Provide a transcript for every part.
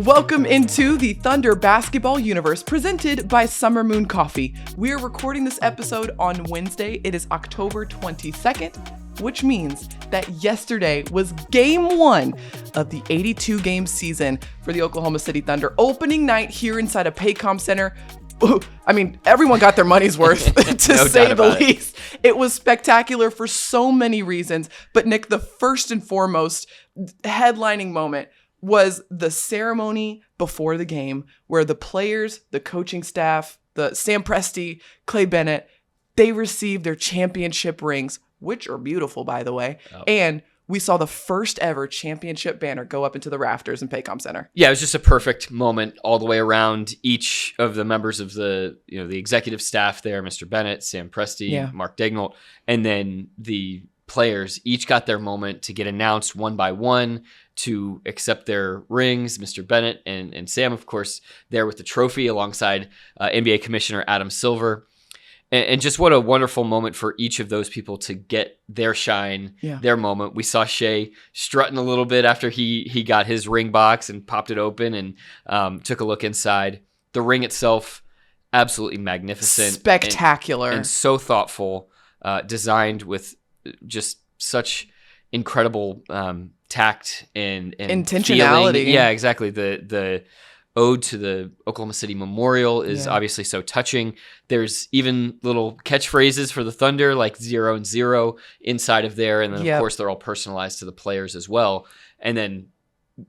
Welcome into the Thunder basketball universe presented by Summer Moon Coffee. We're recording this episode on Wednesday. It is October 22nd, which means that yesterday was game one of the 82-game season for the Oklahoma City Thunder. Opening night here inside of Paycom Center. I mean, everyone got their money's worth, to No say doubt the about it. least. It was spectacular for so many reasons. But Nick, the first and foremost headlining moment was the ceremony before the game where the players, the coaching staff, the Sam Presti, Clay Bennett, they received their championship rings, which are beautiful, by the way. Oh. And we saw the first ever championship banner go up into the rafters in Paycom Center. Yeah, it was just a perfect moment all the way around. Each of the members of the executive staff there, Mr. Bennett, Sam Presti, Mark Daignault, and then the players each got their moment to get announced one by one to accept their rings. Mr. Bennett and Sam, of course, there with the trophy alongside NBA Commissioner Adam Silver. And just what a wonderful moment for each of those people to get their shine, their moment. We saw Shea strutting a little bit after he got his ring box and popped it open and took a look inside. The ring itself, absolutely magnificent. Spectacular. And so thoughtful, designed with just such incredible tact and intentionality. Feeling. Yeah, exactly. The ode to the Oklahoma City Memorial is obviously so touching. There's even little catchphrases for the Thunder like 0 and 0 inside of there. And then, of course, they're all personalized to the players as well. And then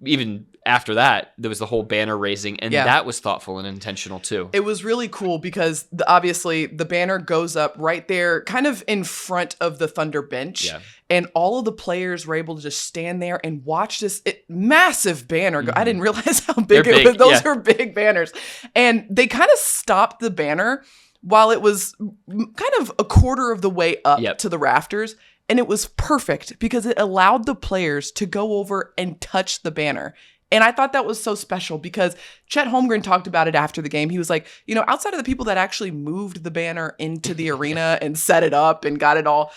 even after that, there was the whole banner raising, and that was thoughtful and intentional too. It was really cool because obviously the banner goes up right there kind of in front of the Thunder bench. Yeah. And all of the players were able to just stand there and watch this massive banner go. I didn't realize how big it was. Those were big banners. And they kind of stopped the banner while it was kind of a quarter of the way up to the rafters. And it was perfect because it allowed the players to go over and touch the banner. And I thought that was so special because Chet Holmgren talked about it after the game. He was like, outside of the people that actually moved the banner into the arena and set it up and got it all,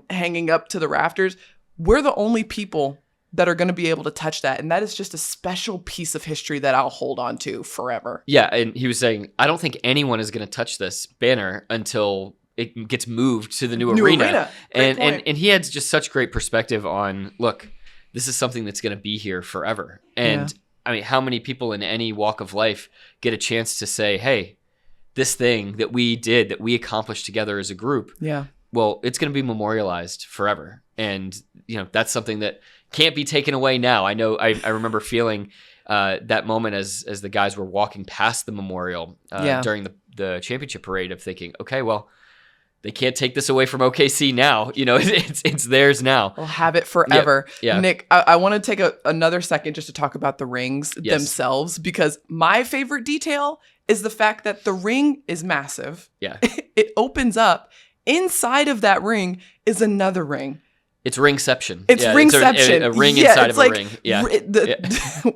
hanging up to the rafters, we're the only people that are going to be able to touch that. And that is just a special piece of history that I'll hold on to forever. Yeah. And he was saying, I don't think anyone is going to touch this banner until it gets moved to the new arena. And he had just such great perspective on, look, this is something that's going to be here forever. And I mean, how many people in any walk of life get a chance to say, hey, this thing that we did, that we accomplished together as a group, well, it's going to be memorialized forever. And, that's something that can't be taken away now. I know I remember feeling that moment as the guys were walking past the memorial during the championship parade of thinking, okay, well, they can't take this away from OKC now. It's theirs now. We'll have it forever. Yeah. Nick, I want to take another second just to talk about the rings themselves, because my favorite detail is the fact that the ring is massive. Yeah. It opens up. Inside of that ring is another ring. It's ringception. It's ringception. It's a ring inside of a ring. Yeah.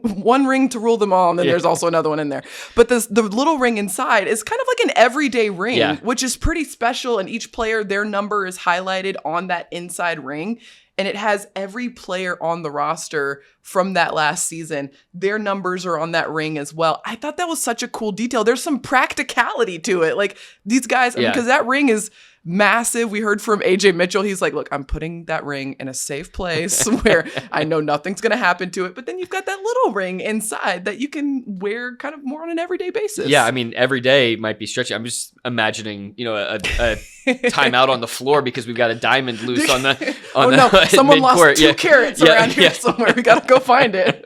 One ring to rule them all, and then there's also another one in there. But the little ring inside is kind of like an everyday ring, which is pretty special. And each player, their number is highlighted on that inside ring. And it has every player on the roster from that last season. Their numbers are on that ring as well. I thought that was such a cool detail. There's some practicality to it. Like these guys, because that ring is massive. We heard from AJ Mitchell. He's like, look, I'm putting that ring in a safe place where I know nothing's going to happen to it. But then you've got that little ring inside that you can wear kind of more on an everyday basis. Yeah, I mean, every day might be stretchy. I'm just imagining, a timeout on the floor because we've got a diamond loose on the someone mid-court. Lost 2 carats around here somewhere. We got to go find it.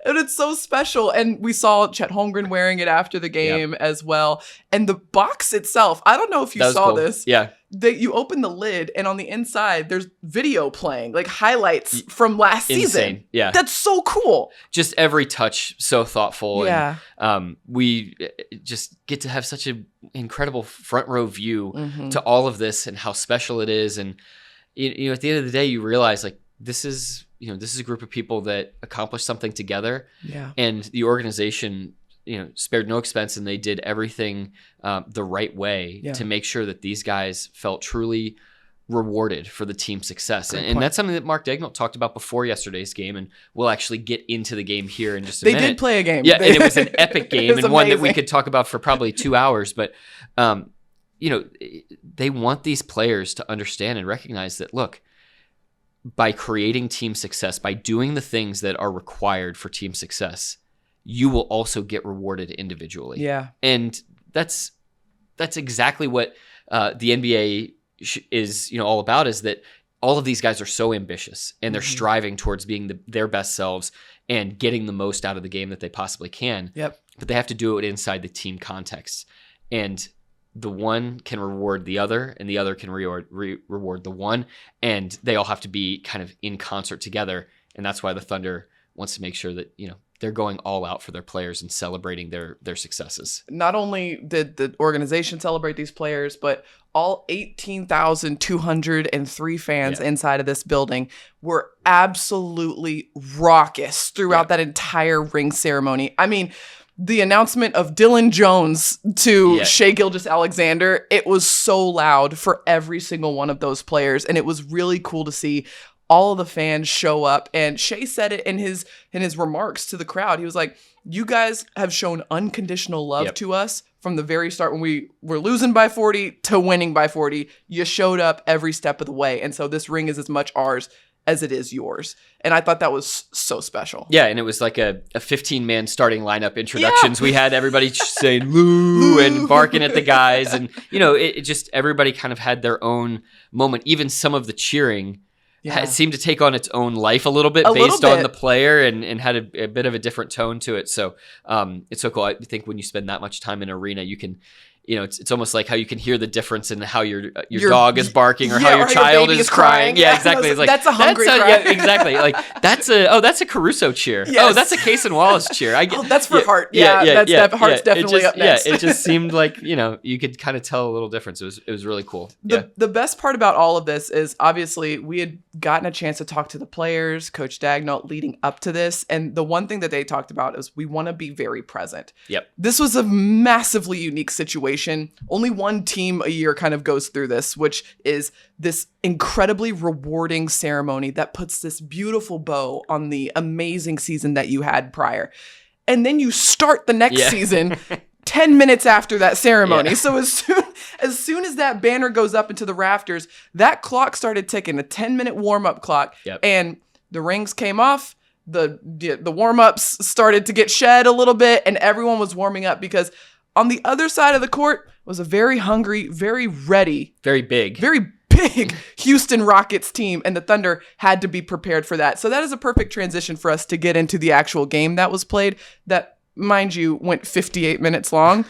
And it's so special. And we saw Chet Holmgren wearing it after the game as well. And the box itself, I don't know if you saw this. Yeah. You open the lid and on the inside, there's video playing, like highlights from last season. Yeah. That's so cool. Just every touch, so thoughtful. Yeah. And we just get to have such an incredible front row view to all of this and how special it is. And, at the end of the day, you realize like this is a group of people that accomplished something together. Yeah. And the organization, spared no expense, and they did everything the right way to make sure that these guys felt truly rewarded for the team's success. And that's something that Mark Daigneault talked about before yesterday's game, and we'll actually get into the game here in just a minute. They did play a game. Yeah, and it was an epic game and one that we amazing. could talk about for probably 2 hours. But, they want these players to understand and recognize that, look, by creating team success, by doing the things that are required for team success, you will also get rewarded individually. Yeah. And that's exactly what the NBA is all about, is that all of these guys are so ambitious and they're striving towards being their best selves and getting the most out of the game that they possibly can. Yep. But they have to do it inside the team context. And the one can reward the other, and the other can reward the one, and they all have to be kind of in concert together. And that's why the Thunder wants to make sure that they're going all out for their players and celebrating their successes. Not only did the organization celebrate these players, but all 18,203 fans inside of this building were absolutely raucous throughout that entire ring ceremony. I mean, the announcement of Dylan Jones to Shai Gilgeous-Alexander, it was so loud for every single one of those players, and it was really cool to see all of the fans show up. And Shai said it in his remarks to the crowd. He was like, "You guys have shown unconditional love to us from the very start. When we were losing by 40 to winning by 40, you showed up every step of the way. And so this ring is as much ours as it is yours." And I thought that was so special. Yeah, and it was like a 15-man starting lineup introductions. We had everybody saying Lou and barking at the guys. And, it just, everybody kind of had their own moment. Even some of the cheering seemed to take on its own life a little bit based on the player and had a bit of a different tone to it. So it's so cool. I think when you spend that much time in an arena, you can... it's almost like how you can hear the difference in how your dog is barking or how your child is crying. Yeah, exactly. It's like that's a hungry cry. Yeah, exactly. Like that's a Caruso cheer. Yes. Oh, that's a Case and Wallace cheer. That's for Hart. Hart's definitely up next. It just seemed like you could kind of tell a little difference. It was really cool. The best part about all of this is obviously we had gotten a chance to talk to the players, Coach Daigneault, leading up to this, and the one thing that they talked about is we want to be very present. Yep. This was a massively unique situation. Only one team a year kind of goes through this, which is this incredibly rewarding ceremony that puts this beautiful bow on the amazing season that you had prior. And then you start the next season 10 minutes after that ceremony. Yeah. So as soon as that banner goes up into the rafters, that clock started ticking, a 10-minute warm-up clock. Yep. And the rings came off. The warm-ups started to get shed a little bit, and everyone was warming up because on the other side of the court was a very hungry, very ready, very big Houston Rockets team, and the Thunder had to be prepared for that. So that is a perfect transition for us to get into the actual game that was played that, mind you, went 58 minutes long.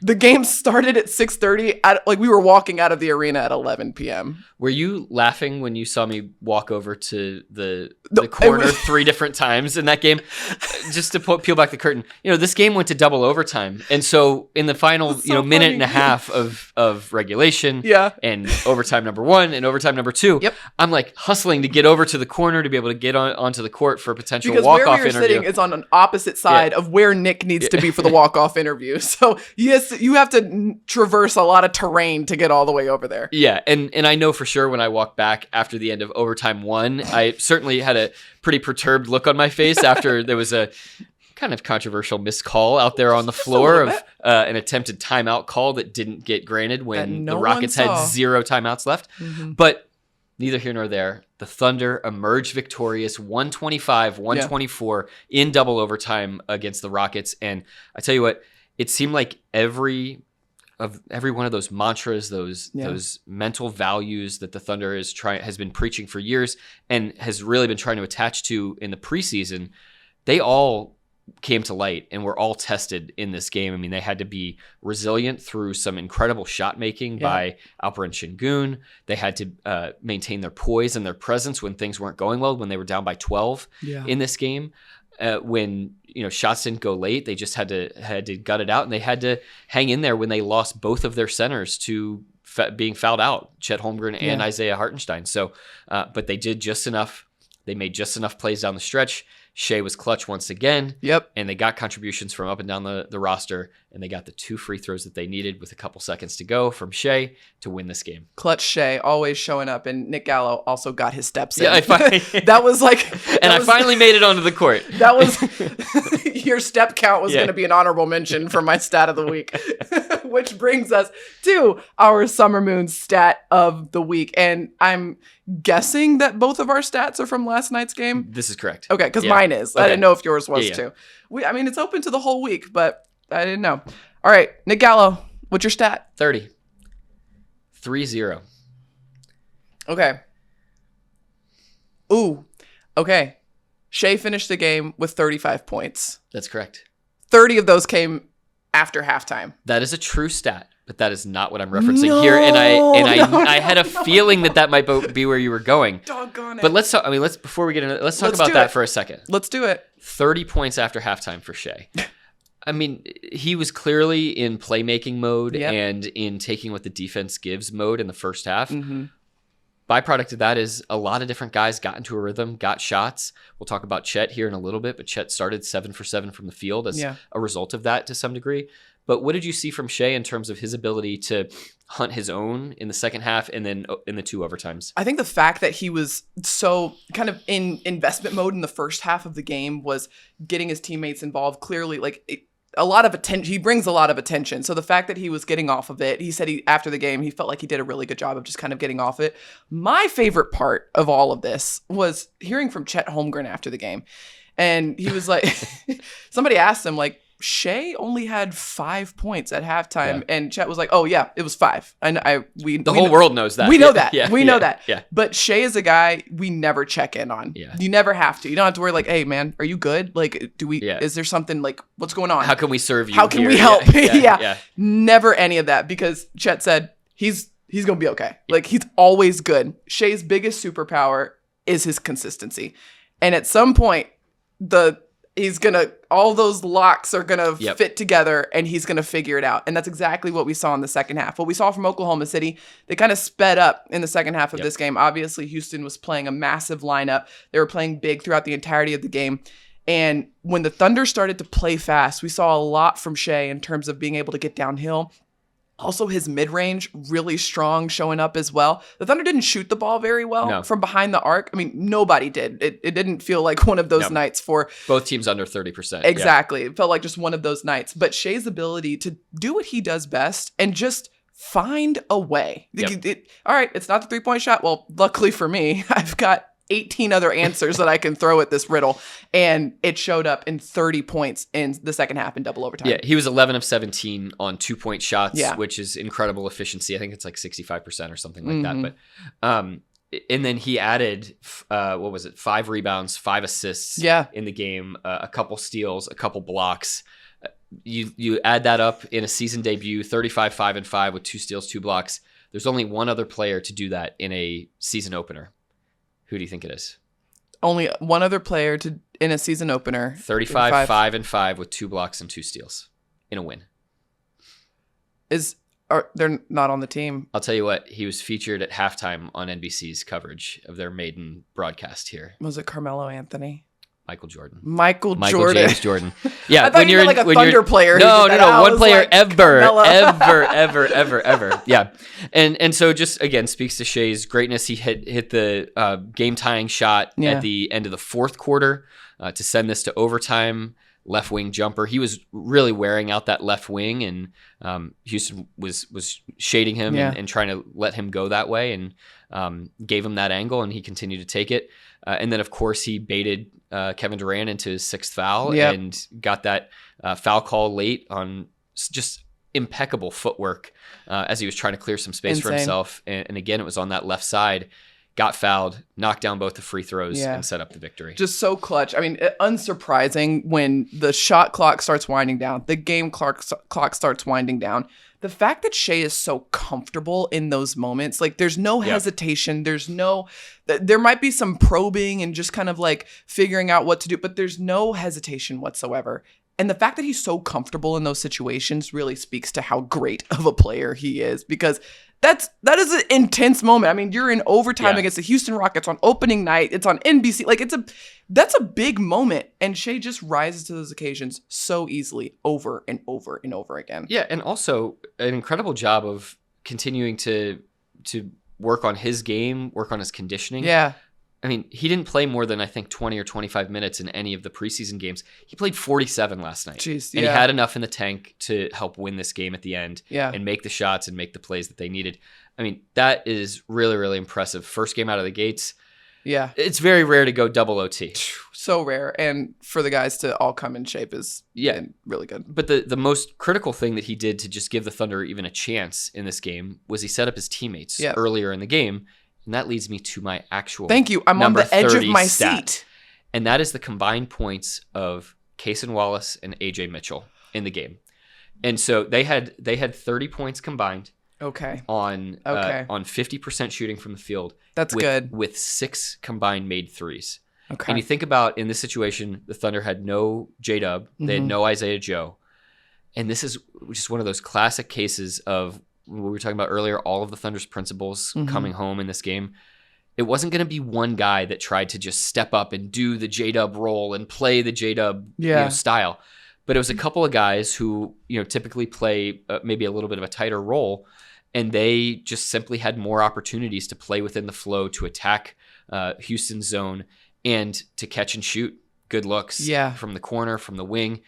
The game started at 6:30. We were walking out of the arena at 11 p.m. Were you laughing when you saw me walk over to the corner 3 different times in that game? Just to peel back the curtain, this game went to double overtime, and so in the final minute and a half of regulation, and overtime number 1 and overtime number 2, I'm like hustling to get over to the corner to be able to get onto the court for a potential walk-off interview. Because where we were sitting is on an opposite side of where Nick needs to be for the walk-off interview. So yes, you have to traverse a lot of terrain to get all the way over there. Yeah, and I know for sure when I walked back after the end of overtime 1, I certainly had a pretty perturbed look on my face after there was a kind of controversial missed call out there on the floor of an attempted timeout call that didn't get granted when the Rockets had 0 timeouts left. Mm-hmm. But neither here nor there. The Thunder emerged victorious 125-124 in double overtime against the Rockets. And I tell you what, it seemed like every one of those mantras, those mental values that the Thunder has been preaching for years and has really been trying to attach to in the preseason, they all came to light and were all tested in this game. I mean, they had to be resilient through some incredible shot making by Alperen Şengün. They had to maintain their poise and their presence when things weren't going well, when they were down by 12 in this game. When shots didn't go late, they just had to gut it out, and they had to hang in there when they lost both of their centers to being fouled out, Chet Holmgren and Isaiah Hartenstein. So, but they did just enough. They made just enough plays down the stretch. Shea was clutch once again. Yep. And they got contributions from up and down the roster, and they got the 2 free throws that they needed with a couple seconds to go from Shea to win this game. Clutch Shea, always showing up, and Nick Gallo also got his steps in. Yeah, that was like... I finally made it onto the court. That was... Your step count was going to be an honorable mention for my stat of the week. Which brings us to our Summer Moon stat of the week. And I'm guessing that both of our stats are from last night's game. This is correct. Okay, because mine is. Okay. I didn't know if yours was too. It's open to the whole week, but I didn't know. All right, Nick Gallo, what's your stat? 30. 3-0. Okay. Ooh, okay. Shea finished the game with 35 points. That's correct. 30 of those came after halftime. That is a true stat, but that is not what I'm referencing here. And I had a feeling that might be where you were going. Doggone it. But let's talk about that for a second. Let's do it. 30 points after halftime for Shea. I mean, he was clearly in playmaking mode and in taking what the defense gives mode in the first half. Mm-hmm. Byproduct of that is a lot of different guys got into a rhythm, got shots. We'll talk about Chet here in a little bit, but Chet started 7 for 7 from the field as a result of that to some degree. But what did you see from Shea in terms of his ability to hunt his own in the second half and then in the 2 overtimes? I think the fact that he was so kind of in investment mode in the first half of the game was getting his teammates involved. Clearly, a lot of attention. He brings a lot of attention. So the fact that he was getting off of it, he said after the game, he felt like he did a really good job of just kind of getting off it. My favorite part of all of this was hearing from Chet Holmgren after the game. And he was like, somebody asked him, Shea only had 5 points at halftime, and Chet was like, "Oh yeah, it was 5." And the whole world knows that. We know that. We know that. Yeah. But Shea is a guy we never check in on. Yeah. You never have to. You don't have to worry "Hey man, are you good? Do we? Yeah. Is there something what's going on? How can we serve you? How can we help?" Yeah. Never any of that because Chet said he's gonna be okay. He's always good. Shea's biggest superpower is his consistency, and at some point all those locks are gonna fit together and he's gonna figure it out. And that's exactly what we saw in the second half. What we saw from Oklahoma City, they kind of sped up in the second half of this game. Obviously, Houston was playing a massive lineup. They were playing big throughout the entirety of the game. And when the Thunder started to play fast, we saw a lot from Shea in terms of being able to get downhill. Also, his mid-range, really strong, showing up as well. The Thunder didn't shoot the ball very well from behind the arc. I mean, nobody did. It didn't feel like one of those nights for... Both teams under 30%. Exactly. It felt like just one of those nights. But Shea's ability to do what he does best and just find a way. All right, it's not the three-point shot. Well, luckily for me, I've got 18 other answers that I can throw at this riddle, and it showed up in 30 points in the second half in double overtime. Yeah, he was 11 of 17 on 2-point shots, which is incredible efficiency. I think it's 65% or something like that. But and then he added 5 rebounds, 5 assists in the game, a couple steals, a couple blocks. You add that up in a season debut, 35, 5 and 5 with 2 steals, 2 blocks. There's only one other player to do that in a season opener. Who do you think it is? Only one other player in a season opener. 35, 5 and 5 with 2 blocks and 2 steals in a win. They're not on the team? I'll tell you what. He was featured at halftime on NBC's coverage of their maiden broadcast here. Was it Carmelo Anthony? Michael Jordan. Michael James Jordan. Yeah, I thought you meant a Thunder player. No. One player ever. Yeah, and so just again speaks to Shea's greatness. He hit the game tying shot at the end of the fourth quarter to send this to overtime. Left wing jumper. He was really wearing out that left wing, and Houston was shading him and trying to let him go that way, and gave him that angle, and he continued to take it. And then, of course, he baited Kevin Durant into his 6th foul and got that foul call late on just impeccable footwork as he was trying to clear some space for himself. And again, it was on that left side. Got fouled, knocked down both the free throws, and set up the victory. Just so clutch. I mean, unsurprising when the shot clock starts winding down, the game clock starts winding down. The fact that Shea is so comfortable in those moments, there's no hesitation. There might be some probing and just kind of figuring out what to do, but there's no hesitation whatsoever. And the fact that he's so comfortable in those situations really speaks to how great of a player he is, because that is an intense moment. I mean, you're in overtime against the Houston Rockets on opening night. It's on NBC. Like that's a big moment. And Shai just rises to those occasions so easily over and over and over again. Yeah, and also an incredible job of continuing to work on his game, work on his conditioning. Yeah. I mean, he didn't play more than, I think, 20 or 25 minutes in any of the preseason games. He played 47 last night. Jeez, and he had enough in the tank to help win this game at the end and make the shots and make the plays that they needed. I mean, that is really, really impressive. First game out of the gates. Yeah. It's very rare to go double OT. So rare. And for the guys to all come in shape is really good. But the most critical thing that he did to just give the Thunder even a chance in this game was he set up his teammates earlier in the game. And that leads me to my actual Thank you. I'm on the edge of my seat. And that is the combined points of Cason Wallace and AJ Mitchell in the game. And so they had 30 points combined. Okay. On 50% shooting from the field. That's good. With 6 combined made threes. Okay. And you think about in this situation, the Thunder had no J-Dub. They had no Isaiah Joe. And this is just one of those classic cases of what we were talking about earlier, all of the Thunder's principles coming home in this game. It wasn't going to be one guy that tried to just step up and do the J-Dub role and play the J-Dub style. But it was a couple of guys who typically play maybe a little bit of a tighter role, and they just simply had more opportunities to play within the flow, to attack Houston's zone, and to catch and shoot good looks from the corner, from the wing.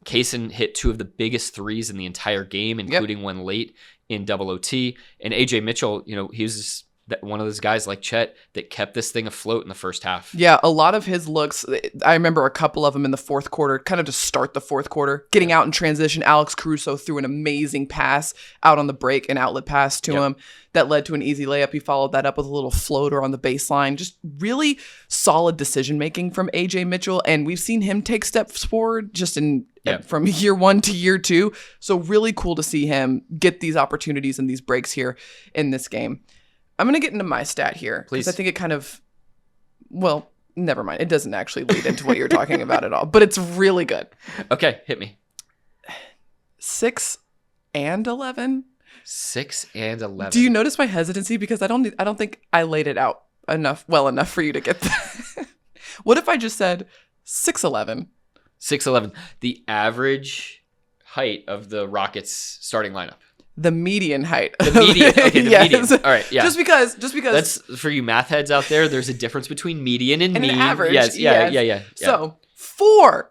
Cason hit 2 of the biggest threes in the entire game, including one late in double OT. And AJ Mitchell, he was just one of those guys like Chet that kept this thing afloat in the first half. Yeah, a lot of his looks, I remember a couple of them in the fourth quarter, kind of to start the fourth quarter, getting out in transition. Alex Caruso threw an amazing pass out on the break, an outlet pass to him that led to an easy layup. He followed that up with a little floater on the baseline. Just really solid decision-making from AJ Mitchell. And we've seen him take steps forward just from year 1 to year 2. So really cool to see him get these opportunities and these breaks here in this game. I'm going to get into my stat here. Please. Because I think it kind of, well, never mind. It doesn't actually lead into what you're talking about at all. But it's really good. Okay, hit me. 6 and 11. 6 and 11. Do you notice my hesitancy? Because I don't think I laid it out well enough for you to get that. What if I just said 6'11"? 6'11". The average height of the Rockets starting lineup. The median height. The median. Okay, the median. All right, yeah. Just because. That's for you math heads out there. There's a difference between median and mean. Average. Yes, yeah. So 4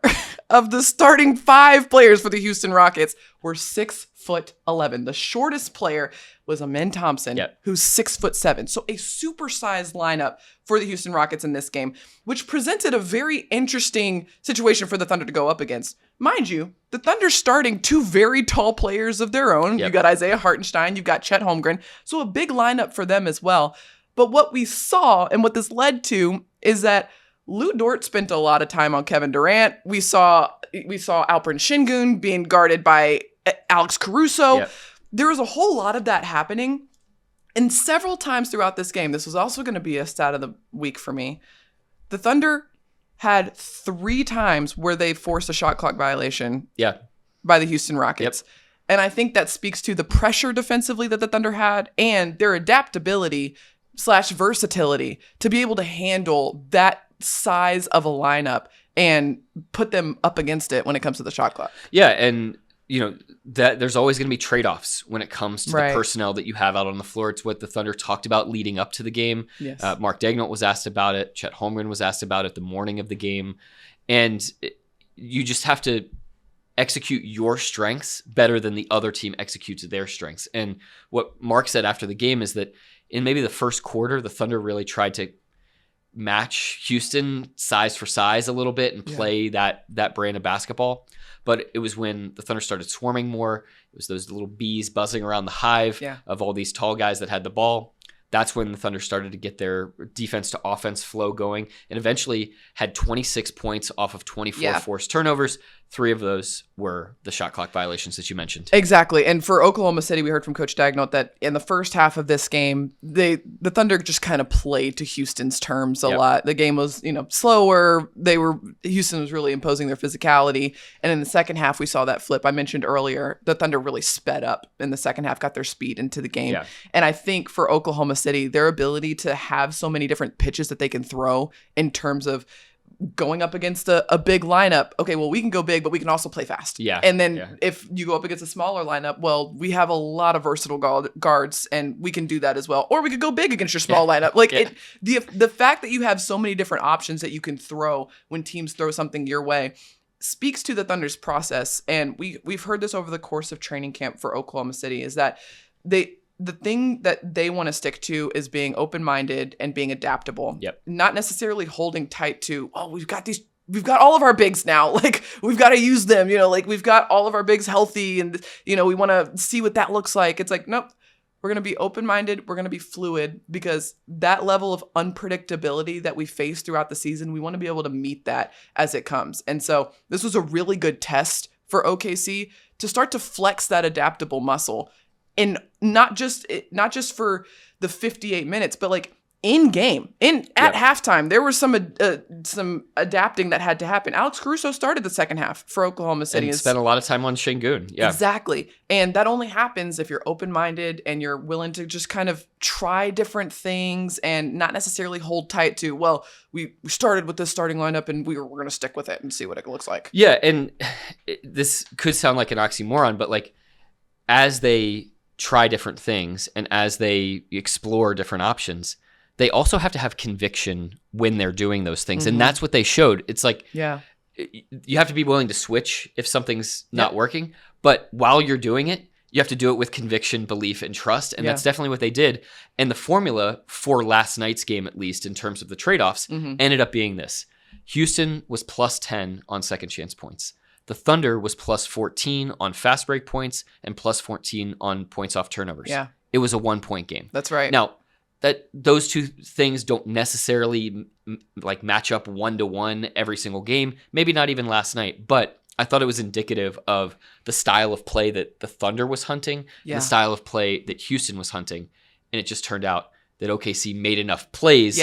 of the starting 5 players for the Houston Rockets were 6'11". The shortest player was Amen Thompson, who's 6'7". So a supersized lineup for the Houston Rockets in this game, which presented a very interesting situation for the Thunder to go up against. Mind you, the Thunder starting 2 very tall players of their own. You got Isaiah Hartenstein, you've got Chet Holmgren. So a big lineup for them as well. But what we saw and what this led to is that Lou Dort spent a lot of time on Kevin Durant. We saw Alperen Şengün being guarded by Alex Caruso. There was a whole lot of that happening. And several times throughout this game, this was also going to be a stat of the week for me, the Thunder had 3 times where they forced a shot clock violation by the Houston Rockets. And I think that speaks to the pressure defensively that the Thunder had and their adaptability / versatility to be able to handle that size of a lineup and put them up against it when it comes to the shot clock. Yeah, and that there's always going to be trade-offs when it comes to the personnel that you have out on the floor. It's what the Thunder talked about leading up to the game. Yes. Mark Daigneault was asked about it. Chet Holmgren was asked about it the morning of the game. And you just have to execute your strengths better than the other team executes their strengths. And what Mark said after the game is that in maybe the first quarter, the Thunder really tried to match Houston size for size a little bit and play that brand of basketball. But it was when the Thunder started swarming more. It was those little bees buzzing around the hive of all these tall guys that had the ball. That's when the Thunder started to get their defense to offense flow going and eventually had 26 points off of 24 forced turnovers. 3 of those were the shot clock violations that you mentioned. Exactly. And for Oklahoma City, we heard from Coach Dagnall that in the first half of this game, the Thunder just kind of played to Houston's terms a lot. The game was, slower. Houston was really imposing their physicality. And in the second half, we saw that flip. I mentioned earlier, the Thunder really sped up in the second half, got their speed into the game. Yeah. And I think for Oklahoma City, their ability to have so many different pitches that they can throw in terms of going up against a big lineup, okay, well, we can go big, but we can also play fast. Yeah. And then if you go up against a smaller lineup, well, we have a lot of versatile guards, and we can do that as well. Or we could go big against your small lineup. Like the fact that you have so many different options that you can throw when teams throw something your way speaks to the Thunder's process. And we've heard this over the course of training camp for Oklahoma City, is that the thing that they want to stick to is being open-minded and being adaptable. Yep. Not necessarily holding tight to, we've got all of our bigs now. Like, we've got to use them, we've got all of our bigs healthy and, we want to see what that looks like. It's like, nope, we're going to be open-minded. We're going to be fluid, because that level of unpredictability that we face throughout the season, we want to be able to meet that as it comes. And so this was a really good test for OKC to start to flex that adaptable muscle. And not just for the 58 minutes, but like in game, at halftime, there was some adapting that had to happen. Alex Caruso started the second half for Oklahoma City and spent a lot of time on Şengün. Yeah, exactly. And that only happens if you're open-minded and you're willing to just kind of try different things and not necessarily hold tight to, well, we started with this starting lineup and we're going to stick with it and see what it looks like. Yeah, and this could sound like an oxymoron, but like as they try different things and as they explore different options, they also have to have conviction when they're doing those things. And that's what they showed. It's like, you have to be willing to switch if something's not working, but while you're doing it, you have to do it with conviction, belief, and trust. And that's definitely what they did. And the formula for last night's game, at least in terms of the trade-offs, ended up being this. Houston was plus 10 on second chance points. The Thunder was plus 14 on fast break points and plus 14 on points off turnovers. Yeah. It was a 1-point game. That's right. Now, that those two things don't necessarily like match up 1-to-1 every single game, maybe not even last night, but I thought it was indicative of the style of play that the Thunder was hunting and the style of play that Houston was hunting. And it just turned out that OKC made enough plays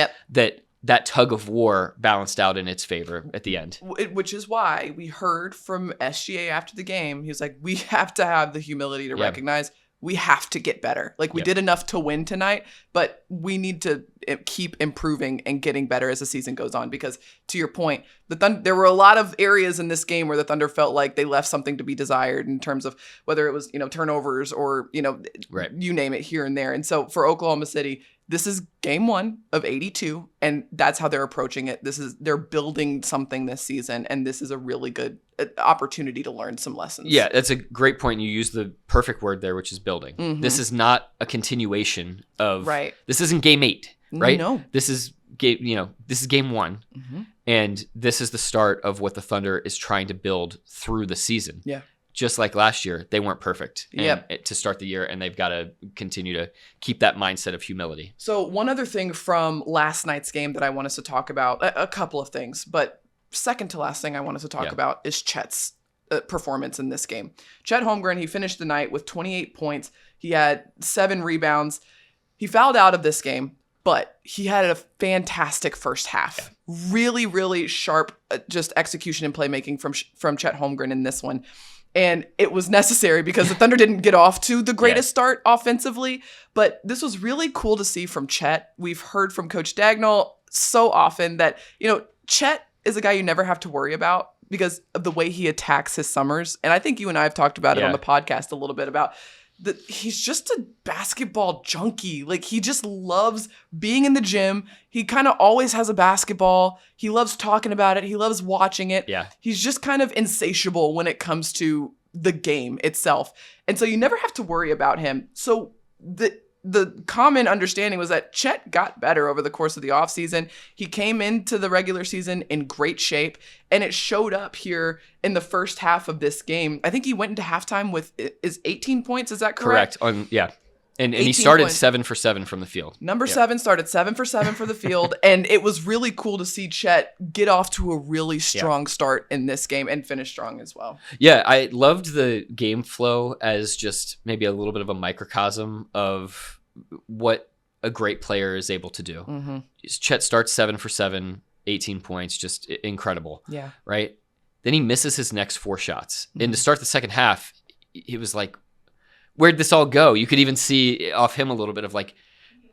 that tug of war balanced out in its favor at the end. Which is why we heard from SGA after the game. He was like, we have to have the humility to recognize we have to get better. Like, we did enough to win tonight, but we need to keep improving and getting better as the season goes on. Because to your point, there were a lot of areas in this game where the Thunder felt like they left something to be desired in terms of whether it was, turnovers or, you name it here and there. And so for Oklahoma City, this is game 1 of 82, and that's how they're approaching it. They're building something this season, and this is a really good opportunity to learn some lessons. Yeah, that's a great point. You used the perfect word there, which is building. Mm-hmm. This is not a continuation of This isn't game 8, right? No. This is game 1. Mm-hmm. And this is the start of what the Thunder is trying to build through the season. Yeah. Just like last year, they weren't perfect to start the year, and they've got to continue to keep that mindset of humility. So one other thing from last night's game that I want us to talk about, a couple of things, but second to last thing I want us to talk about is Chet's performance in this game. Chet Holmgren, he finished the night with 28 points. He had 7 rebounds. He fouled out of this game, but he had a fantastic first half. Yeah. Really, really sharp just execution and playmaking from Chet Holmgren in this one. And it was necessary because the Thunder didn't get off to the greatest start offensively. But this was really cool to see from Chet. We've heard from Coach Dagnall so often that, Chet is a guy you never have to worry about because of the way he attacks his summers. And I think you and I have talked about it on the podcast a little bit about he's just a basketball junkie. Like, he just loves being in the gym. He kind of always has a basketball. He loves talking about it. He loves watching it. Yeah. He's just kind of insatiable when it comes to the game itself. And so you never have to worry about him. So the common understanding was that Chet got better over the course of the offseason. He came into the regular season in great shape, and it showed up here in the first half of this game. I think he went into halftime with 18 points. Is that correct? Correct. And he started 7 for 7 from the field. Number 7 started 7 for 7 for the field. And it was really cool to see Chet get off to a really strong start in this game and finish strong as well. Yeah, I loved the game flow as just maybe a little bit of a microcosm of what a great player is able to do. Mm-hmm. Chet starts 7 for 7, 18 points, just incredible. Yeah. Right? Then he misses his next 4 shots. Mm-hmm. And to start the second half, it was like, where'd this all go? You could even see off him a little bit of like,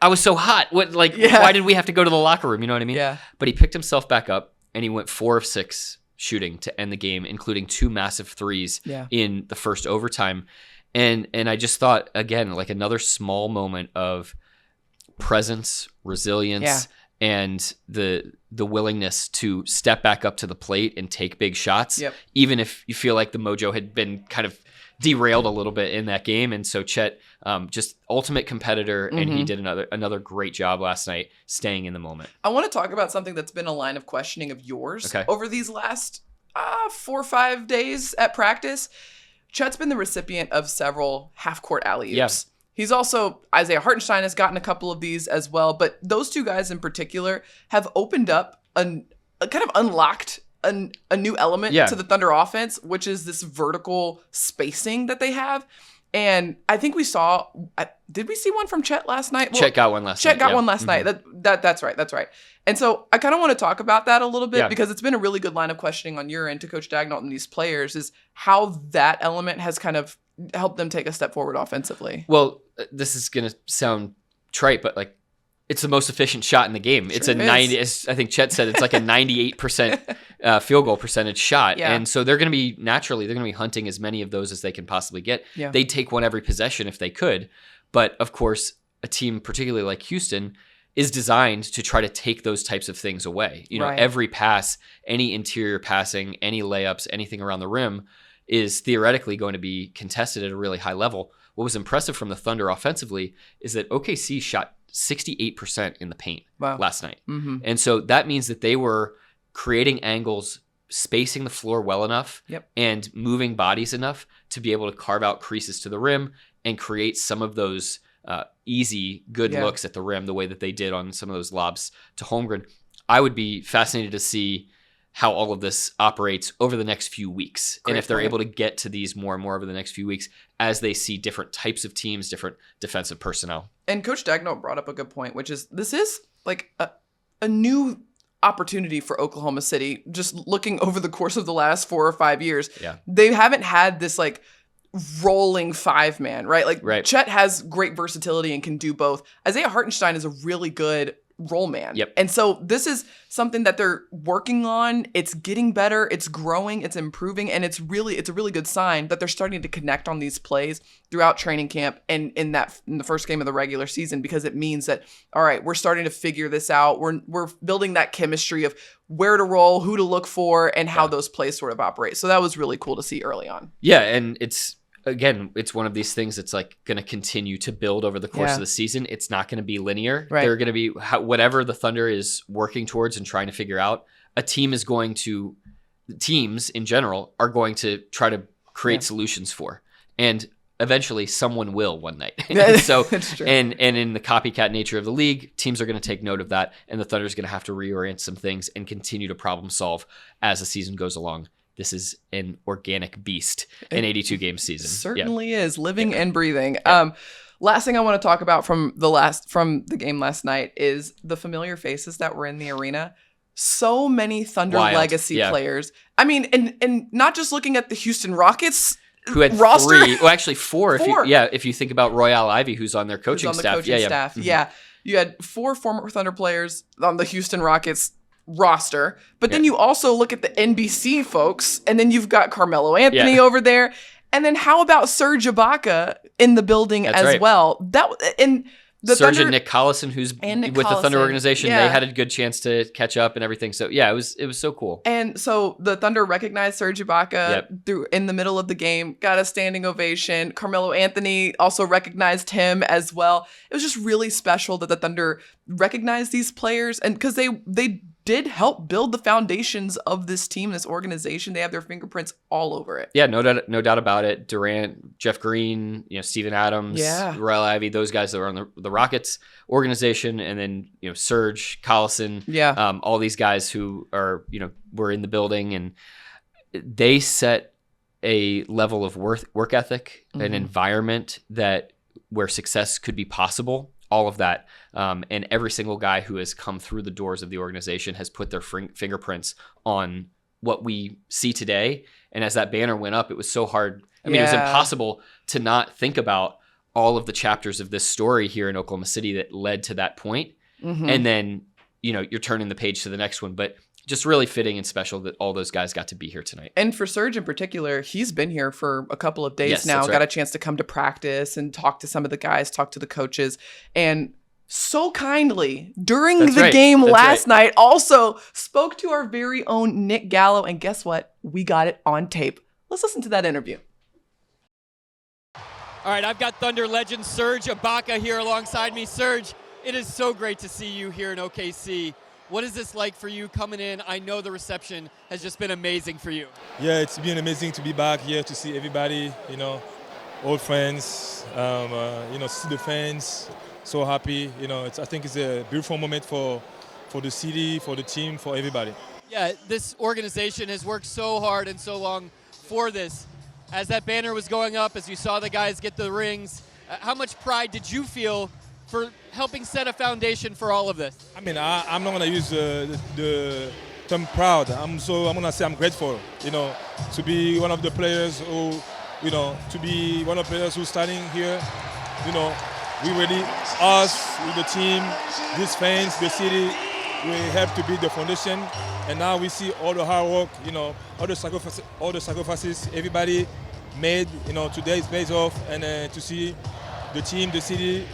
I was so hot. Why did we have to go to the locker room? You know what I mean? Yeah. But he picked himself back up and he went 4 of 6 shooting to end the game, including 2 massive threes in the first overtime. And I just thought, again, like another small moment of presence, resilience, and the willingness to step back up to the plate and take big shots, even if you feel like the mojo had been kind of derailed a little bit in that game. And so Chet, just ultimate competitor, and he did another great job last night staying in the moment. I want to talk about something that's been a line of questioning of yours over these last 4 or 5 days at practice. Chet's been the recipient of several half-court alley-oops. Yeah. He's also, Isaiah Hartenstein has gotten a couple of these as well, but those 2 guys in particular have opened up a kind of unlocked a new element to the Thunder offense, which is this vertical spacing that they have. And I think we saw, did we see one from Chet last night? Well, Chet got one last night. Chet got one last night. That's right. And so I kind of want to talk about that a little bit because it's been a really good line of questioning on your end to Coach Dagnall and these players is how that element has kind of helped them take a step forward offensively. Well, this is going to sound trite, but like, it's the most efficient shot in the game. It's a 90, as I think Chet said, it's like a 98% field goal percentage shot. Yeah. And so they're going to be hunting as many of those as they can possibly get. Yeah. They'd take one every possession if they could. But of course, a team particularly like Houston is designed to try to take those types of things away. You know, every pass, any interior passing, any layups, anything around the rim is theoretically going to be contested at a really high level. What was impressive from the Thunder offensively is that OKC shot 68% in the paint last night. Mm-hmm. And so that means that they were creating angles, spacing the floor well enough, and moving bodies enough to be able to carve out creases to the rim and create some of those easy, good looks at the rim the way that they did on some of those lobs to Holmgren. I would be fascinated to see how all of this operates over the next few weeks. And if they're able to get to these more and more over the next few weeks as they see different types of teams, different defensive personnel. And Coach Dagnall brought up a good point, which is this is like a new opportunity for Oklahoma City. Just looking over the course of the last 4 or 5 years, they haven't had this like rolling 5-man, right? Like Chet has great versatility and can do both. Isaiah Hartenstein is a really good role man. And so this is something that they're working on. It's getting better. It's growing. It's improving. And it's a really good sign that they're starting to connect on these plays throughout training camp and in the first game of the regular season, because it means that, all right, we're starting to figure this out. We're building that chemistry of where to roll, who to look for, and how those plays sort of operate. So that was really cool to see early on. Yeah. And it's one of these things that's like going to continue to build over the course of the season. It's not going to be linear. They're going to be whatever the Thunder is working towards and trying to figure out. Teams in general are going to try to create solutions for, and eventually someone will one night. So, that's true. And in the copycat nature of the league, teams are going to take note of that, and the Thunder is going to have to reorient some things and continue to problem solve as the season goes along. This is an organic beast, an 82-game season. Certainly is, living and breathing. Last thing I want to talk about from the game last night is the familiar faces that were in the arena. So many Thunder legacy players. I mean, and not just looking at the Houston Rockets who had roster. 3, well, actually 4. If you think about Royale Ivy, who's on their coaching staff. Mm-hmm. Yeah, you had 4 former Thunder players on the Houston Rockets roster, but then you also look at the NBC folks, and then you've got Carmelo Anthony over there, and then how about Serge Ibaka in the building well? The Serge Thunder, and Nick Collison, who's with the Thunder organization, they had a good chance to catch up and everything. So it was so cool. And so the Thunder recognized Serge Ibaka in the middle of the game, got a standing ovation. Carmelo Anthony also recognized him as well. It was just really special that the Thunder recognized these players, and because they did help build the foundations of this team, this organization. They have their fingerprints all over it. Yeah, no doubt about it. Durant, Jeff Green, Steven Adams, Rel Ivey, those guys that were on the Rockets organization, and then Serge, Collison, all these guys who are were in the building, and they set a level of work ethic, an environment where success could be possible. All of that. And every single guy who has come through the doors of the organization has put their fingerprints on what we see today. And as that banner went up, it was so hard. I mean, it was impossible to not think about all of the chapters of this story here in Oklahoma City that led to that point. And then, you're turning the page to the next one. But just really fitting and special that all those guys got to be here tonight. And for Serge in particular, he's been here for a couple of days now, got a chance to come to practice and talk to some of the guys, talk to the coaches, and so kindly during the game last night also spoke to our very own Nick Gallo. And guess what? We got it on tape. Let's listen to that interview. All right, I've got Thunder legend Serge Ibaka here alongside me. Serge, it is so great to see you here in OKC. What is this like for you coming in? I know the reception has just been amazing for you. Yeah, it's been amazing to be back here, to see everybody, old friends, see the fans, so happy. I think it's a beautiful moment for the city, for the team, for everybody. Yeah, this organization has worked so hard and so long for this. As that banner was going up, as you saw the guys get the rings, how much pride did you feel for helping set a foundation for all of this? I mean, I'm not going to use the term proud. I'm going to say I'm grateful, to be one of the players who, to be one of the players who's starting here. We really, us, with the team, these fans, the city, we have to build the foundation. And now we see all the hard work, all the sacrifices everybody made, today is pays off. And to see the team, the city,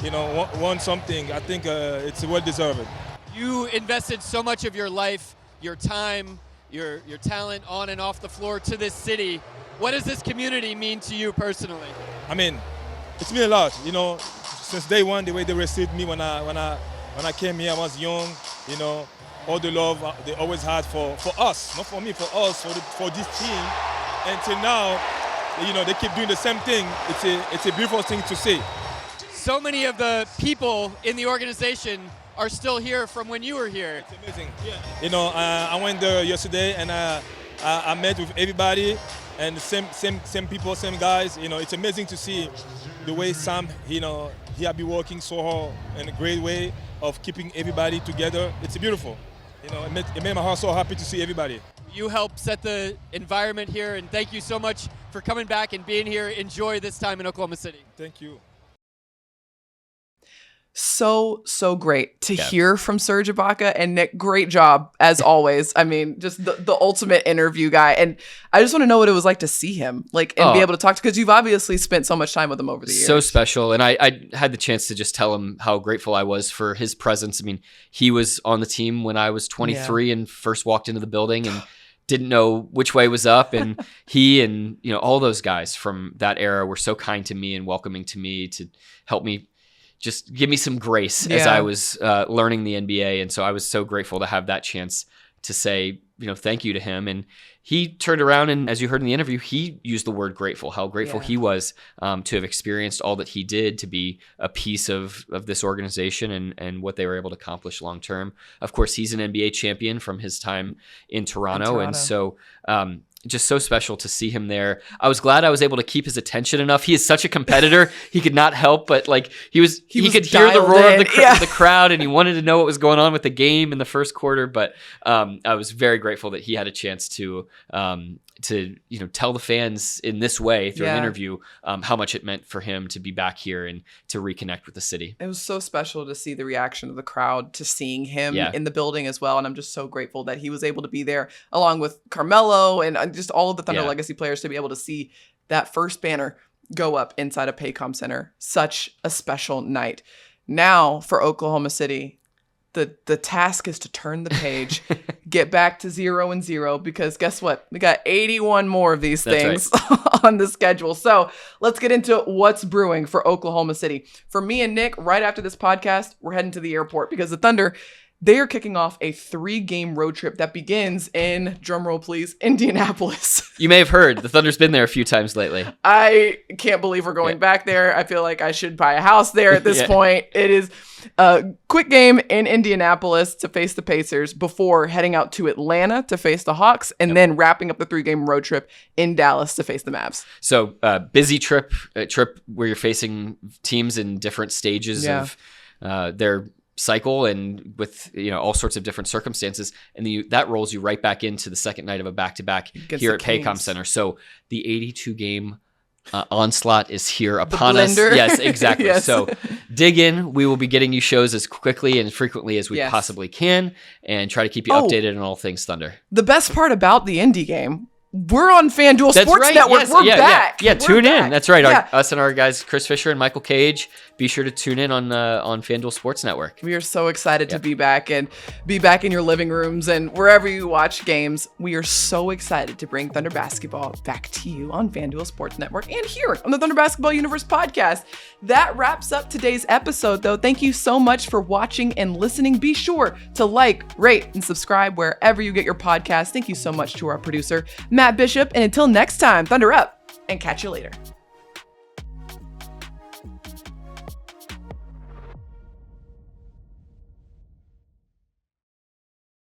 want something. I think it's well deserved. You invested so much of your life, your time, your talent on and off the floor to this city. What does this community mean to you personally? I mean, it's mean a lot. Since day one, the way they received me when I came here, I was young. All the love they always had for us, not for me, for us, for this team. Until now, they keep doing the same thing. It's a beautiful thing to see. So many of the people in the organization are still here from when you were here. It's amazing. Yeah. I went there yesterday and I met with everybody and the same people, same guys. It's amazing to see the way Sam, he has been working so hard in a great way of keeping everybody together. It's beautiful. It made my heart so happy to see everybody. You helped set the environment here, and thank you so much for coming back and being here. Enjoy this time in Oklahoma City. Thank you. So great to hear from Serge Ibaka. And Nick, great job as always. I mean, just the ultimate interview guy. And I just want to know what it was like to see him, and be able to talk to, because you've obviously spent so much time with him over the years. So special. And I had the chance to just tell him how grateful I was for his presence. I mean, he was on the team when I was 23 and first walked into the building and didn't know which way was up. And he and, all those guys from that era were so kind to me and welcoming to me to help me just give me some grace as I was learning the NBA. And so I was so grateful to have that chance to say, thank you to him. And he turned around and, as you heard in the interview, he used the word grateful, how grateful he was to have experienced all that he did, to be a piece of this organization and what they were able to accomplish long term. Of course, he's an NBA champion from his time in Toronto. And so just so special to see him there. I was glad I was able to keep his attention enough. He is such a competitor. He could not help but he could hear the roar of the crowd, and he wanted to know what was going on with the game in the first quarter. But I was very grateful that he had a chance to tell the fans in this way through an interview how much it meant for him to be back here and to reconnect with the city. It was so special to see the reaction of the crowd to seeing him in the building as well. And I'm just so grateful that he was able to be there along with Carmelo and just all of the Thunder Legacy players, to be able to see that first banner go up inside of Paycom Center. Such a special night. Now for Oklahoma City, the task is to turn the page, get back to 0-0, because guess what? We got 81 more of these things on the schedule. So let's get into what's brewing for Oklahoma City. For me and Nick, right after this podcast, we're heading to the airport because the Thunder, They are kicking off a 3-game road trip that begins in, drumroll please, Indianapolis. You may have heard the Thunder's been there a few times lately. I can't believe we're going back there. I feel like I should buy a house there at this point. It is a quick game in Indianapolis to face the Pacers before heading out to Atlanta to face the Hawks, and then wrapping up the 3-game road trip in Dallas to face the Mavs. So busy trip, a trip where you're facing teams in different stages of their cycle and with all sorts of different circumstances, and that rolls you right back into the second night of a back-to-back here at Paycom Center. So the 82-game onslaught is here upon us. Yes, exactly. Yes. So dig in. We will be getting you shows as quickly and frequently as we possibly can, and try to keep you updated on all things Thunder. The best part about the Indy game, we're on FanDuel Sports Network. Yes. We're back. Yeah, tune in. That's right. Us and our guys, Chris Fisher and Michael Cage, be sure to tune in on FanDuel Sports Network. We are so excited to be back and be back in your living rooms and wherever you watch games. We are so excited to bring Thunder Basketball back to you on FanDuel Sports Network and here on the Thunder Basketball Universe podcast. That wraps up today's episode, though. Thank you so much for watching and listening. Be sure to like, rate, and subscribe wherever you get your podcast. Thank you so much to our producer, Matt Bishop. And until next time, Thunder up and catch you later.